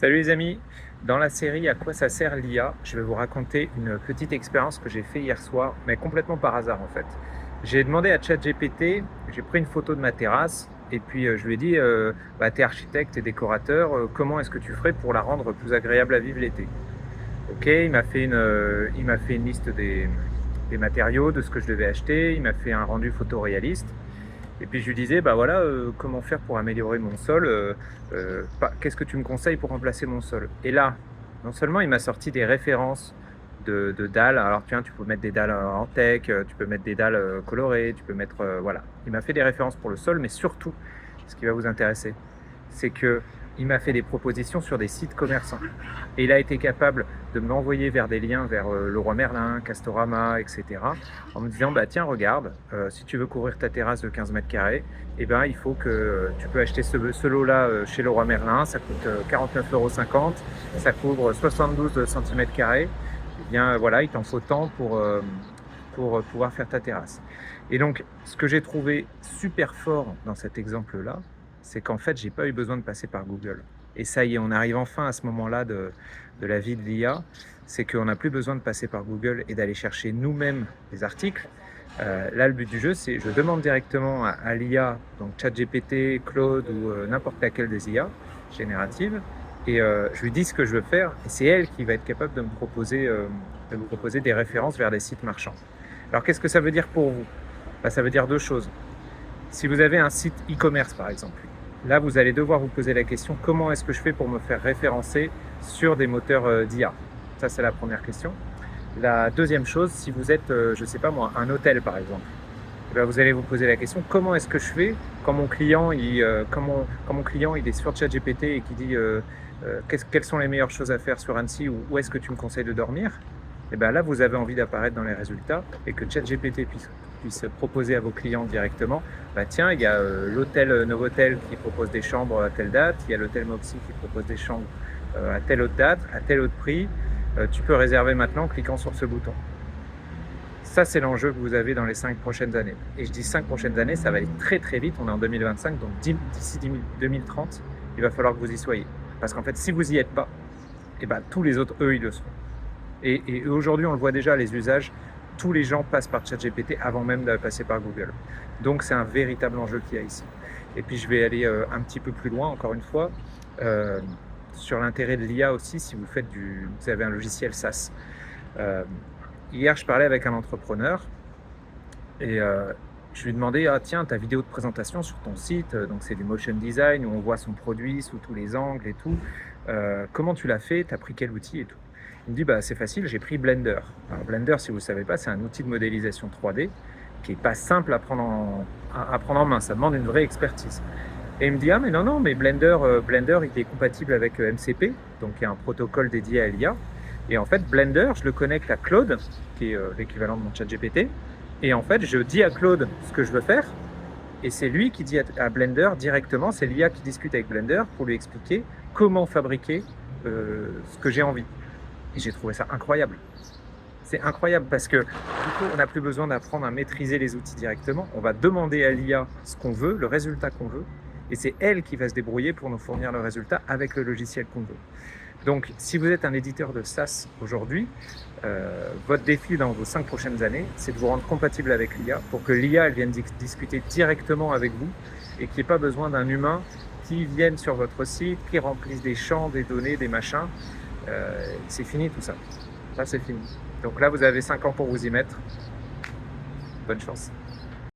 Salut les amis, dans la série À quoi ça sert l'IA, je vais vous raconter une petite expérience que j'ai fait hier soir, mais complètement par hasard en fait. J'ai demandé à ChatGPT, j'ai pris une photo de ma terrasse et puis je lui ai dit t'es architecte et décorateur, comment est-ce que tu ferais pour la rendre plus agréable à vivre l'été? Ok, il m'a fait une liste des matériaux, de ce que je devais acheter, il m'a fait un rendu photoréaliste. Et puis je lui disais, bah voilà, comment faire pour améliorer mon sol, qu'est-ce que tu me conseilles pour remplacer mon sol? Et là, non seulement il m'a sorti des références de dalles, alors tiens, tu peux mettre des dalles en tech, tu peux mettre des dalles colorées, tu peux mettre, voilà. Il m'a fait des références pour le sol, mais surtout, ce qui va vous intéresser, c'est que il m'a fait des propositions sur des sites commerçants. Et il a été capable de m'envoyer vers des liens vers Leroy Merlin, Castorama, etc. En me disant, bah tiens, regarde, si tu veux couvrir ta terrasse de 15 mètres carrés, eh ben, il faut que tu peux acheter ce lot-là chez Leroy Merlin, ça coûte 49,50 €, ça couvre 72 cm carrés. Eh bien, voilà, il t'en faut tant pour pouvoir faire ta terrasse. Et donc, ce que j'ai trouvé super fort dans cet exemple-là, c'est qu'en fait, j'ai pas eu besoin de passer par Google. Et ça y est, on arrive enfin à ce moment-là de la vie de l'IA, c'est qu'on n'a plus besoin de passer par Google et d'aller chercher nous-mêmes des articles. Là, le but du jeu, c'est je demande directement à l'IA, donc ChatGPT, Claude ou n'importe laquelle des IA génératives, et je lui dis ce que je veux faire, et c'est elle qui va être capable de me proposer des références vers des sites marchands. Alors, qu'est-ce que ça veut dire pour vous? Bah, ça veut dire deux choses. Si vous avez un site e-commerce, par exemple, là, vous allez devoir vous poser la question, comment est-ce que je fais pour me faire référencer sur des moteurs d'IA? Ça, c'est la première question. La deuxième chose, si vous êtes, je ne sais pas moi, un hôtel, par exemple, eh bien, vous allez vous poser la question, comment est-ce que je fais quand mon client, quand mon client il est sur ChatGPT et qui dit quelles sont les meilleures choses à faire sur Annecy, ou où est-ce que tu me conseilles de dormir? Et bien là, vous avez envie d'apparaître dans les résultats et que ChatGPT puisse proposer à vos clients directement, bah tiens, il y a l'hôtel Novotel qui propose des chambres à telle date, il y a l'hôtel Moxie qui propose des chambres à telle autre date, à tel autre prix, tu peux réserver maintenant en cliquant sur ce bouton. Ça, c'est l'enjeu que vous avez dans les 5 prochaines années. Et je dis 5 prochaines années, ça va aller très très vite, on est en 2025, donc d'ici 2030, il va falloir que vous y soyez. Parce qu'en fait, si vous n'y êtes pas, et ben, tous les autres, eux, ils le seront. Et aujourd'hui, on le voit déjà, les usages, tous les gens passent par ChatGPT avant même de passer par Google. Donc, c'est un véritable enjeu qu'il y a ici. Et puis, je vais aller un petit peu plus loin, encore une fois, sur l'intérêt de l'IA aussi, si vous avez un logiciel SaaS. Hier, je parlais avec un entrepreneur et je lui demandais, ah tiens, ta vidéo de présentation sur ton site, donc c'est du motion design où on voit son produit sous tous les angles et tout. Comment tu l'as fait? Tu as pris quel outil et tout? Il me dit, bah, c'est facile, j'ai pris Blender. Alors, Blender, si vous ne savez pas, c'est un outil de modélisation 3D qui n'est pas simple à prendre en main. Ça demande une vraie expertise. Et il me dit, ah mais non, mais Blender, il est compatible avec MCP, donc il y a un protocole dédié à l'IA. Et en fait, Blender, je le connecte à Claude, qui est l'équivalent de mon ChatGPT. Et en fait, je dis à Claude ce que je veux faire. Et c'est lui qui dit à Blender directement, c'est l'IA qui discute avec Blender pour lui expliquer comment fabriquer ce que j'ai envie. Et j'ai trouvé ça incroyable. C'est incroyable parce que du coup, on n'a plus besoin d'apprendre à maîtriser les outils directement. On va demander à l'IA ce qu'on veut, le résultat qu'on veut. Et c'est elle qui va se débrouiller pour nous fournir le résultat avec le logiciel qu'on veut. Donc, si vous êtes un éditeur de SaaS aujourd'hui, votre défi dans vos 5 prochaines années, c'est de vous rendre compatible avec l'IA pour que l'IA elle vienne discuter directement avec vous et qu'il n'y ait pas besoin d'un humain qui vienne sur votre site, qui remplisse des champs, des données, des machins. C'est fini tout ça. Ça, c'est fini. Donc là, vous avez 5 ans pour vous y mettre. Bonne chance.